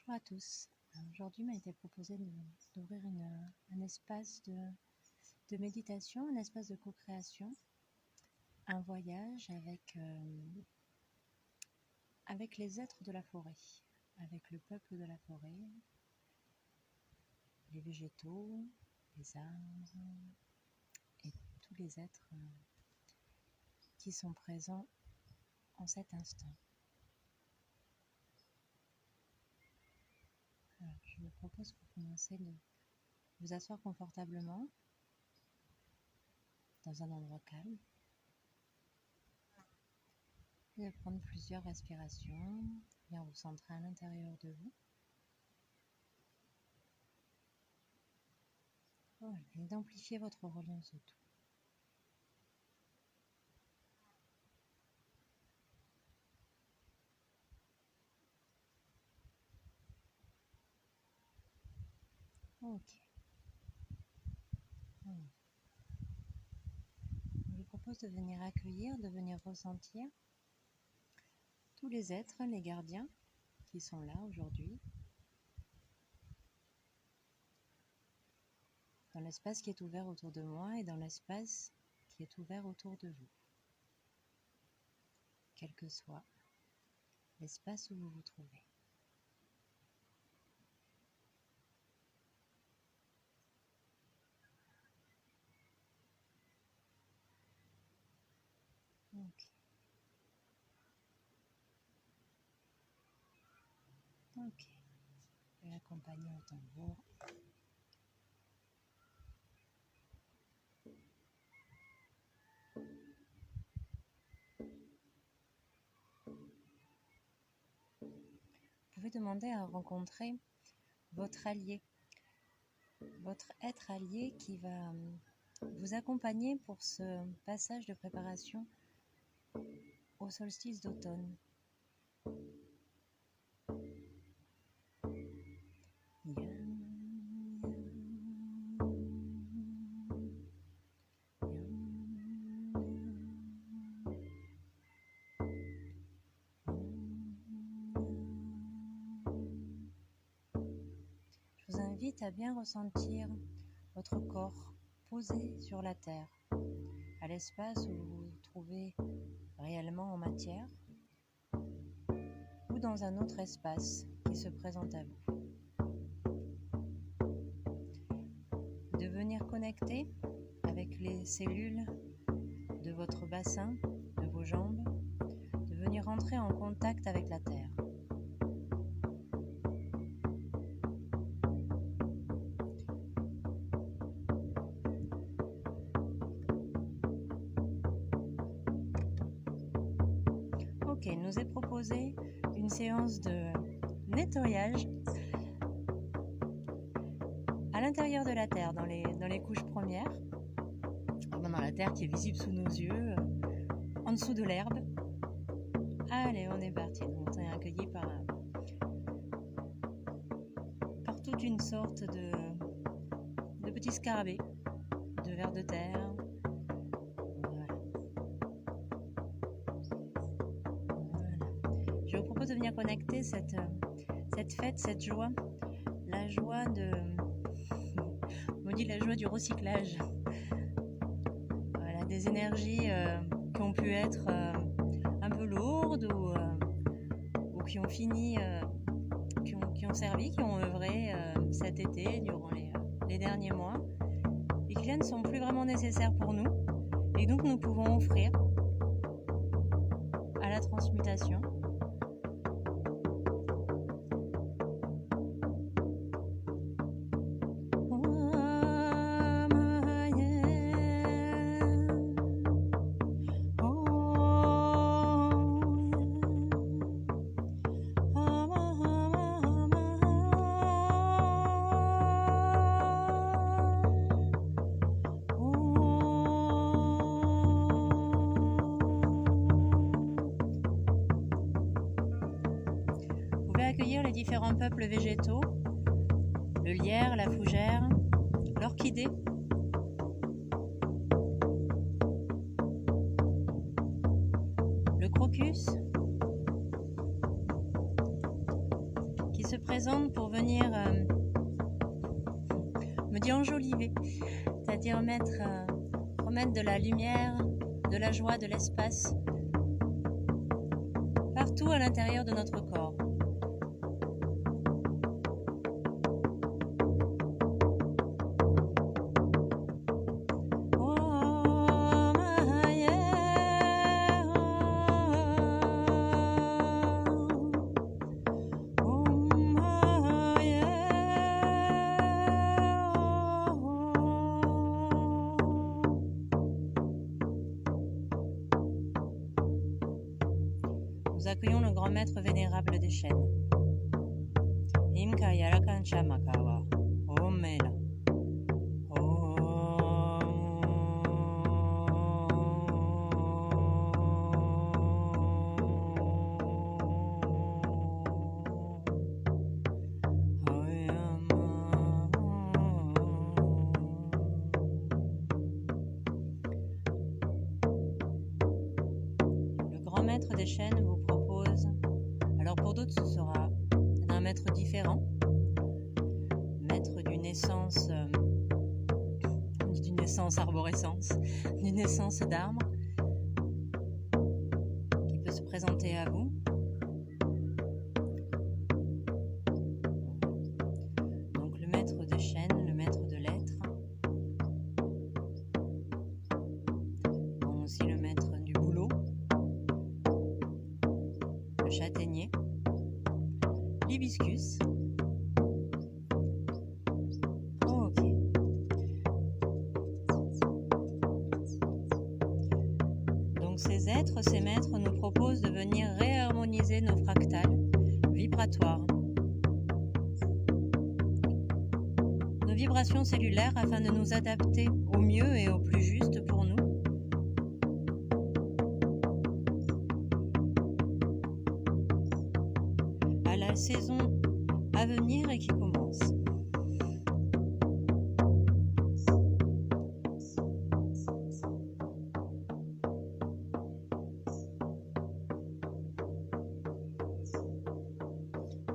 Bonjour à tous. Aujourd'hui m'a été proposé d'ouvrir un espace de méditation, un espace de co-création, un voyage avec les êtres de la forêt, avec le peuple de la forêt, les végétaux, les arbres et tous les êtres qui sont présents en cet instant. Alors, je vous propose pour commencer de vous asseoir confortablement dans un endroit calme et de prendre plusieurs respirations, bien vous centrer à l'intérieur de vous. Voilà, et d'amplifier votre reliance au tout. Ok. Voilà. Je vous propose de venir accueillir, de venir ressentir tous les êtres, les gardiens qui sont là aujourd'hui, dans l'espace qui est ouvert autour de moi et dans l'espace qui est ouvert autour de vous, quel que soit l'espace où vous vous trouvez. Ok. Ok. Je vais accompagner au tambour. Vous pouvez demander à rencontrer votre allié, votre être allié qui va vous accompagner pour ce passage de préparation au solstice d'automne. Je vous invite à bien ressentir votre corps posé sur la terre, à l'espace où vous vous trouvez réellement en matière, ou dans un autre espace qui se présente à vous. De venir connecter avec les cellules de votre bassin, de vos jambes, de venir entrer en contact avec la terre. Ok, nous est proposé une séance de nettoyage à l'intérieur de la terre, dans les couches premières, dans la terre qui est visible sous nos yeux, en dessous de l'herbe. Allez, on est parti. Donc, on est accueilli par toute une sorte de petits scarabées, de vers de terre. Voilà. Je vous propose de venir connecter cette fête, cette joie, la joie on dit la joie du recyclage. Voilà, des énergies qui ont pu être un peu lourdes ou qui ont fini, qui ont servi, qui ont œuvré cet été, durant les derniers mois, et qui là ne sont plus vraiment nécessaires pour nous, et donc nous pouvons offrir à la transmutation accueillir les différents peuples végétaux, le lierre, la fougère, l'orchidée, le crocus, qui se présente pour venir me déenjoliver, c'est-à-dire remettre de la lumière, de la joie, de l'espace partout à l'intérieur de notre corps. Nous accueillons le grand maître vénérable des chênes. Imka Yarakancha Makawa. Om Mela. Le grand maître des chênes vous propose, alors pour d'autres ce sera un maître différent, maître d'une essence arborescence, d'une essence d'arbre qui peut se présenter à vous. Donc le maître des chênes, le maître de l'être, aussi le maître du boulot, le châtaignier, l'hibiscus. Ok. Donc ces êtres, ces maîtres nous proposent de venir réharmoniser nos fractales vibratoires, nos vibrations cellulaires afin de nous adapter au mieux et au plus juste pour nous. À la saison à venir et qui commence.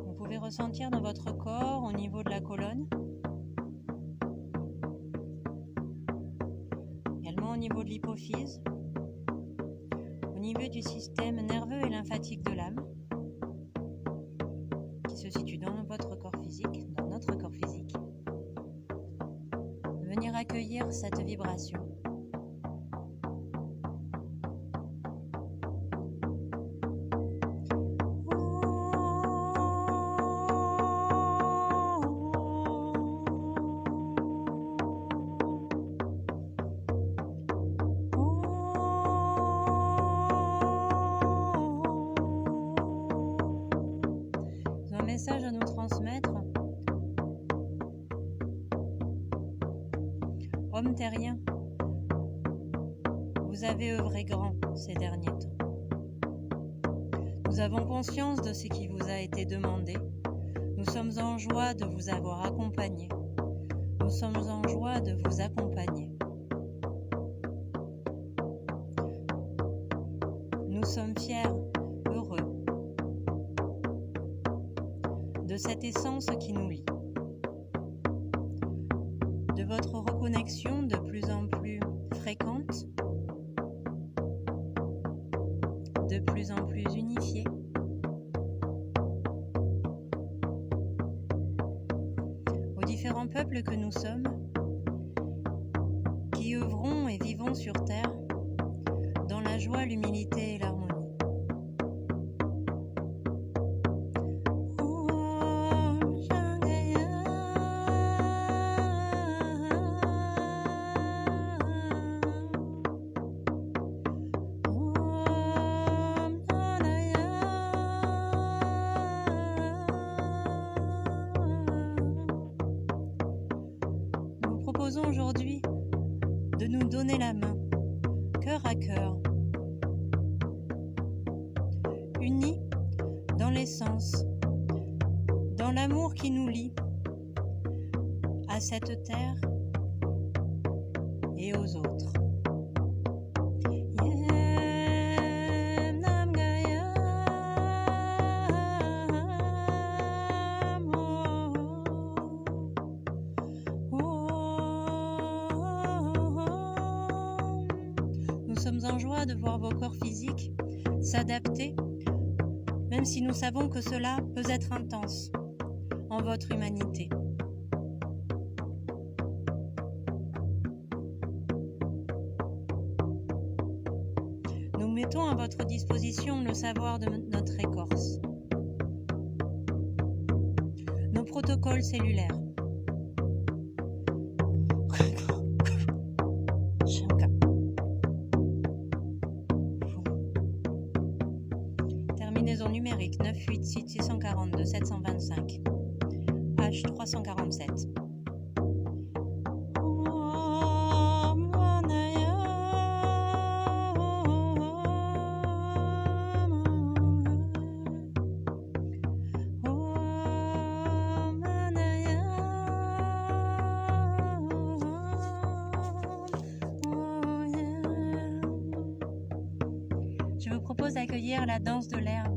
Vous pouvez ressentir dans votre corps, au niveau de la colonne, également au niveau de l'hypophyse, au niveau du système nerveux et lymphatique de l'âme, qui se situe dans votre corps physique, dans notre corps physique. Venir accueillir cette vibration. Un message à nous transmettre. Homme terrien, vous avez œuvré grand ces derniers temps. Nous avons conscience de ce qui vous a été demandé. Nous sommes en joie de vous avoir accompagné. Nous sommes en joie de vous accompagner. Nous sommes fiers, heureux de cette essence qui nous lie, de votre reconnexion de plus en plus fréquente, de plus en plus unifiée, aux différents peuples que nous sommes, qui œuvrons et vivons sur terre dans la joie, l'humilité et l'harmonie. Proposons aujourd'hui de nous donner la main, cœur à cœur, unis dans l'essence, dans l'amour qui nous lie à cette terre et aux autres. sommes en joie de voir vos corps physiques s'adapter, même si nous savons que cela peut être intense en votre humanité. Nous mettons à votre disposition le savoir de notre écorce, nos protocoles cellulaires. Terminaison numérique 986 642 725 H 347. Je vous propose d'accueillir la danse de l'herbe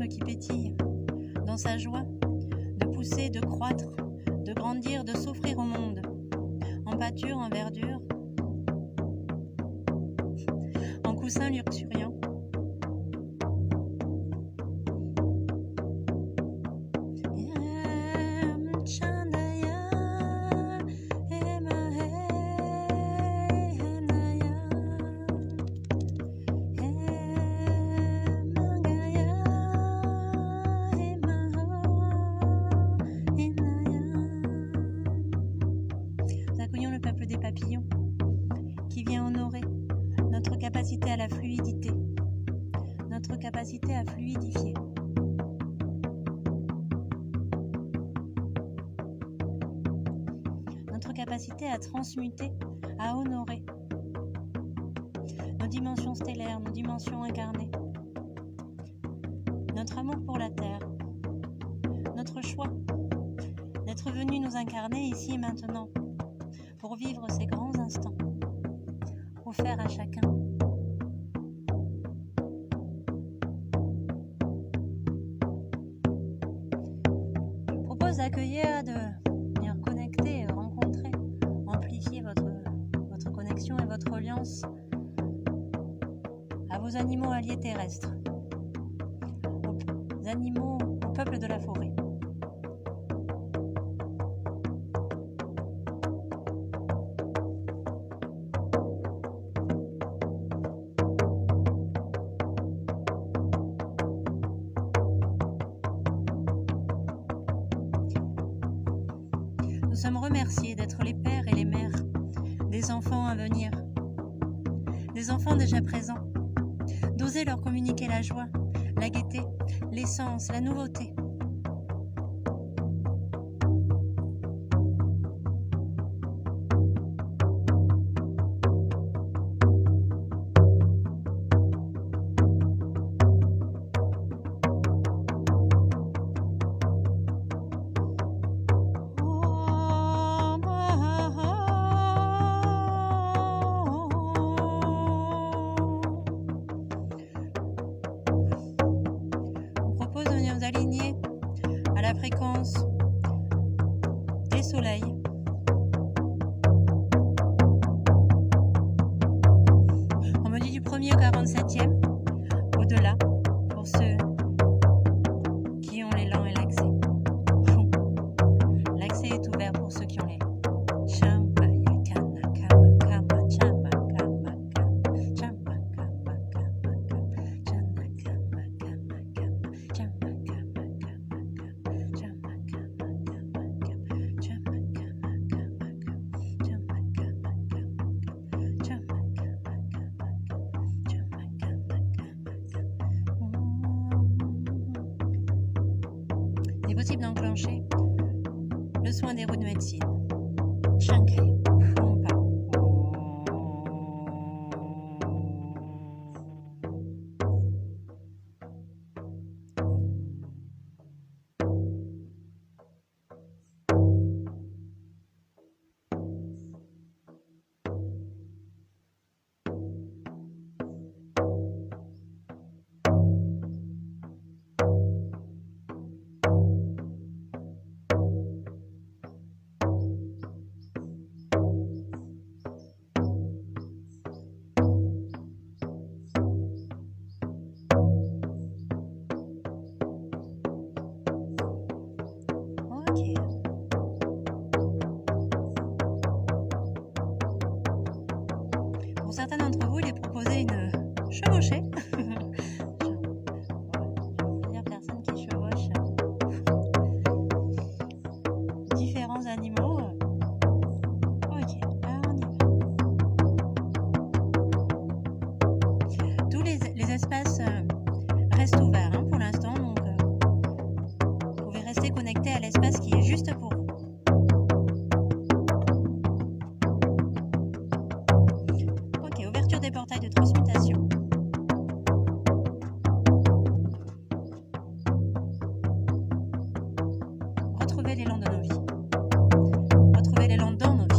qui pétille dans sa joie de pousser, de croître, de grandir, de s'offrir au monde, en pâture, en verdure, en coussin luxuriant. Des papillons qui vient honorer notre capacité à la fluidité, notre capacité à fluidifier. Notre capacité à transmuter, à honorer nos dimensions stellaires, nos dimensions incarnées, notre amour pour la Terre, notre choix d'être venu nous incarner ici et maintenant, pour vivre ces grands instants, offerts à chacun. Je vous propose d'accueillir, de venir connecter, rencontrer, amplifier votre connexion et votre alliance à vos animaux alliés terrestres, aux animaux, au peuple de la forêt. Nous sommes remerciés d'être les pères et les mères des enfants à venir, des enfants déjà présents, d'oser leur communiquer la joie, la gaieté, l'essence, la nouveauté. Aligner à la fréquence des soleils. On me dit du 1er au 47e, au-delà, pour ceux qui ont l'élan et l'accès. L'accès est ouvert pour ceux qui ont les Il est possible d'enclencher le soin des rues de médecine. Shankai. chevaucher. Plusieurs personnes qui chevauchent différents animaux. Ok, alors on y va. Tous les espaces restent ouverts hein, pour l'instant, donc vous pouvez rester connecté à l'espace qui est juste pour vous. Ok, ouverture des portails de transmutation. Retrouvez l'élan de nos vies. Retrouvez l'élan dans nos vies.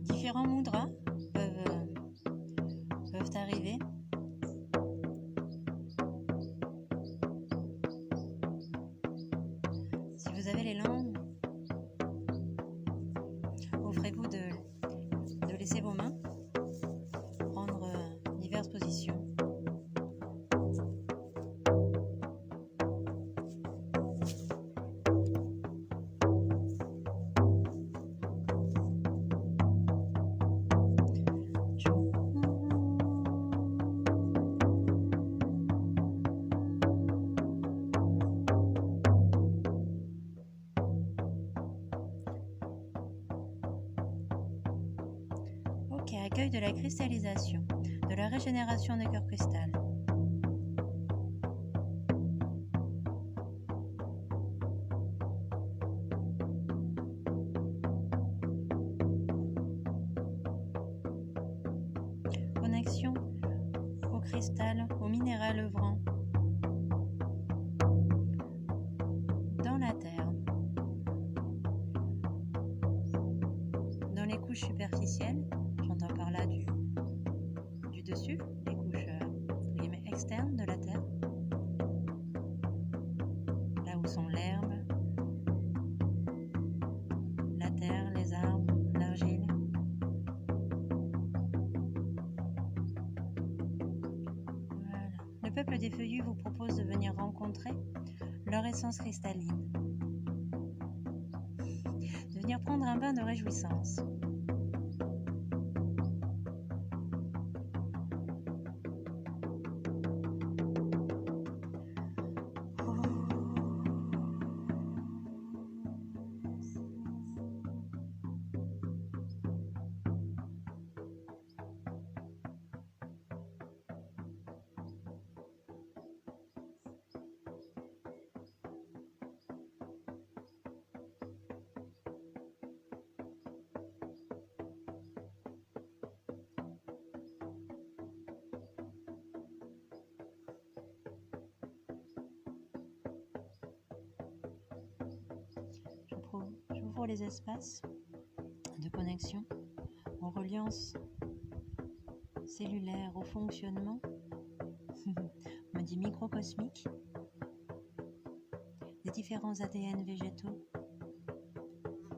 Différents mudras peuvent arriver. Si vous avez l'élan, offrez-vous de laisser vos mains prendre diverses positions. Ok, accueil de la cristallisation, de la régénération des cœurs cristal. Connexion au cristal, au minéral œuvrant dans la terre, dans les couches superficielles, j'entends par là du dessus, les couches externes de la terre, là où sont l'herbe, la terre, les arbres, l'argile. Voilà. Le peuple des feuillus vous propose de venir rencontrer leur essence cristalline, de venir prendre un bain de réjouissance. J'ouvre les espaces de connexion en reliance cellulaire au fonctionnement, on me dit microcosmique, des différents ADN végétaux,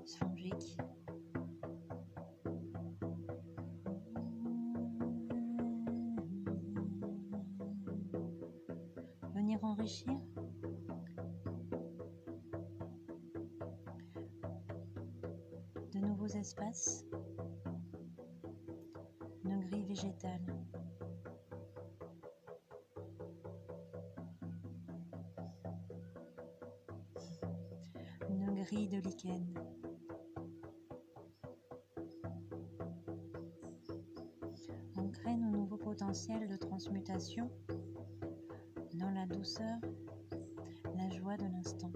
spongiques. Venir enrichir de nouveaux espaces, nos grilles végétales. Nos grilles de lichen. On crée nos nouveaux potentiels de transmutation dans la douceur, la joie de l'instant.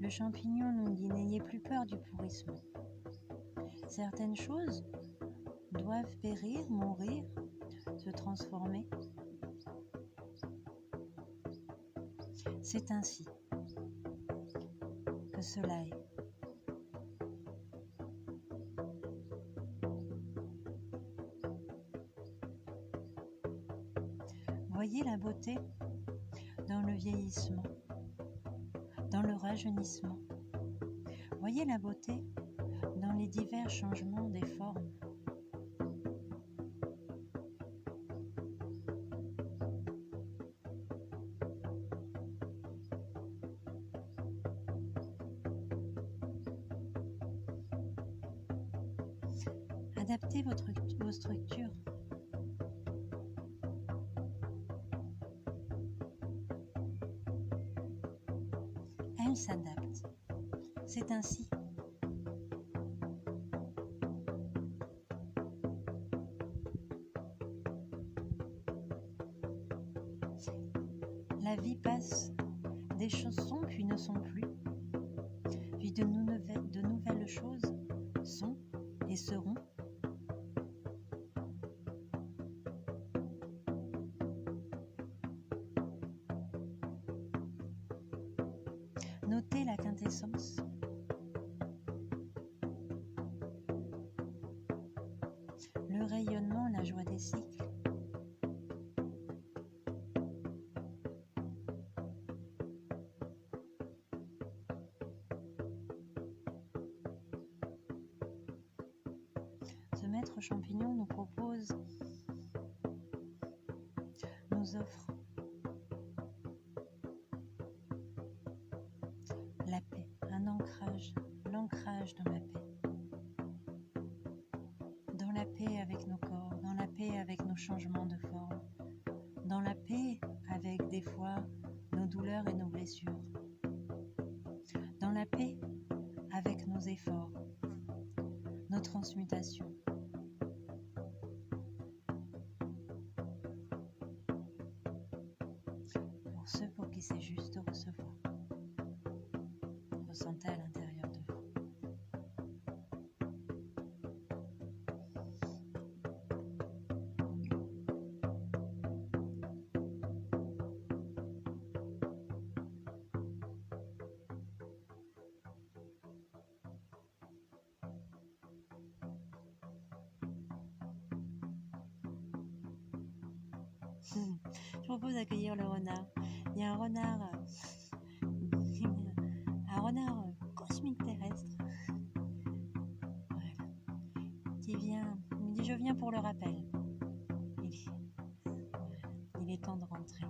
Le champignon nous dit n'ayez plus peur du pourrissement. Certaines choses doivent périr, mourir, se transformer. C'est ainsi que cela est. Voyez la beauté dans le vieillissement, dans le rajeunissement. Voyez la beauté dans les divers changements des formes. Adaptez vos structures. Elles s'adaptent. C'est ainsi. La vie passe, des choses sont puis ne sont plus, puis de nouvelles choses sont et seront. Notez la quintessence. Le rayonnement, la joie des cycles. Ce maître champignon nous propose, nous offre la paix, un ancrage, l'ancrage dans la paix. Dans la paix avec nos corps, dans la paix avec nos changements de forme, dans la paix avec des fois nos douleurs et nos blessures, dans la paix avec nos efforts, nos transmutations. Pour ceux pour qui c'est juste de recevoir, ressentez à l'intérieur de vous. Je propose d'accueillir le renard. Il y a un renard cosmique terrestre, voilà, qui vient, il me dit je viens pour le rappel. Il est temps de rentrer.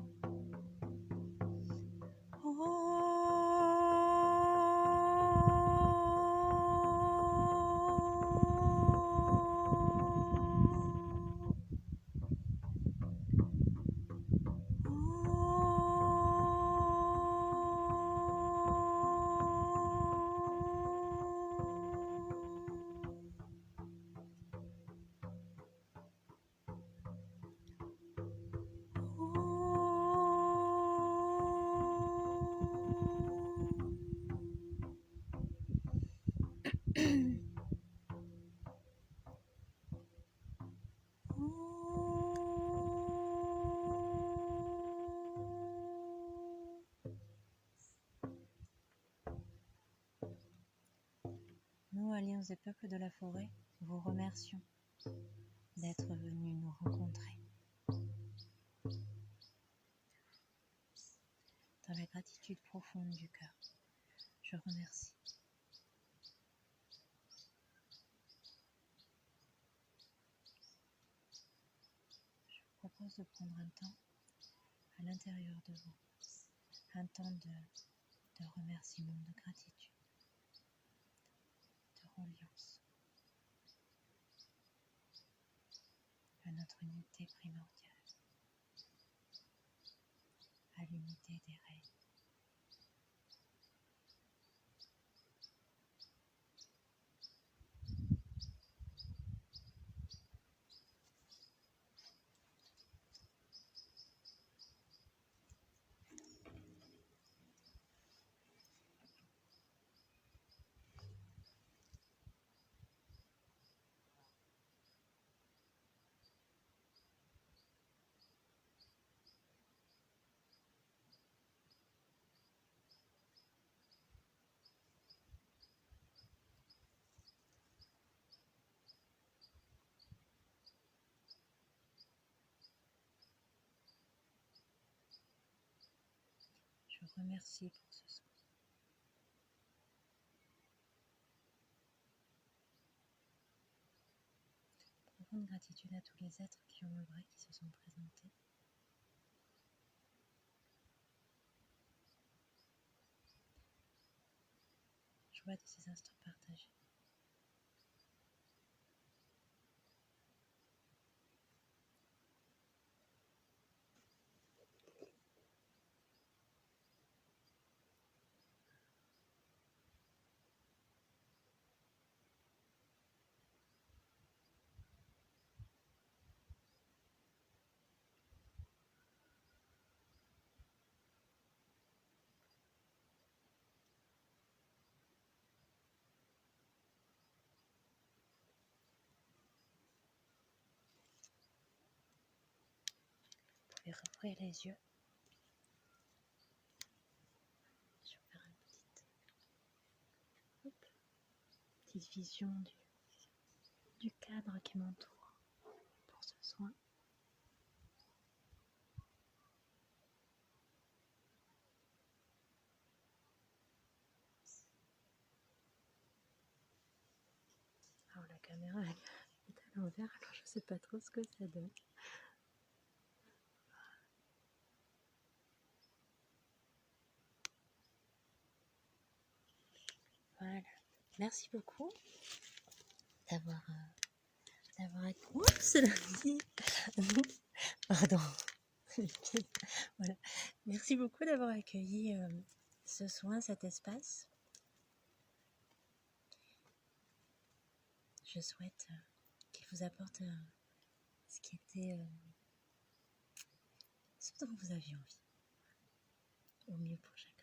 Nous, Alliance des peuples de la forêt, vous remercions d'être venus nous rencontrer. Dans la gratitude profonde du cœur, je remercie. Je vous propose de prendre un temps à l'intérieur de vous, un temps de remerciement, de gratitude, de reliance à notre unité primordiale, à l'unité des règnes. Je remercie pour ce soin. Profonde gratitude à tous les êtres qui ont œuvré, qui se sont présentés. Joie de ces instants partagés. Vous pouvez rouvrir les yeux. Je vais faire une petite vision du cadre qui m'entoure pour ce soin. Alors la caméra elle est à l'envers, alors je ne sais pas trop ce que ça donne. Voilà. Merci beaucoup d'avoir cela dit. Pardon. Voilà. Merci beaucoup d'avoir accueilli ce soin, cet espace. Je souhaite qu'il vous apporte ce qui était ce dont vous aviez envie, au mieux pour chacun.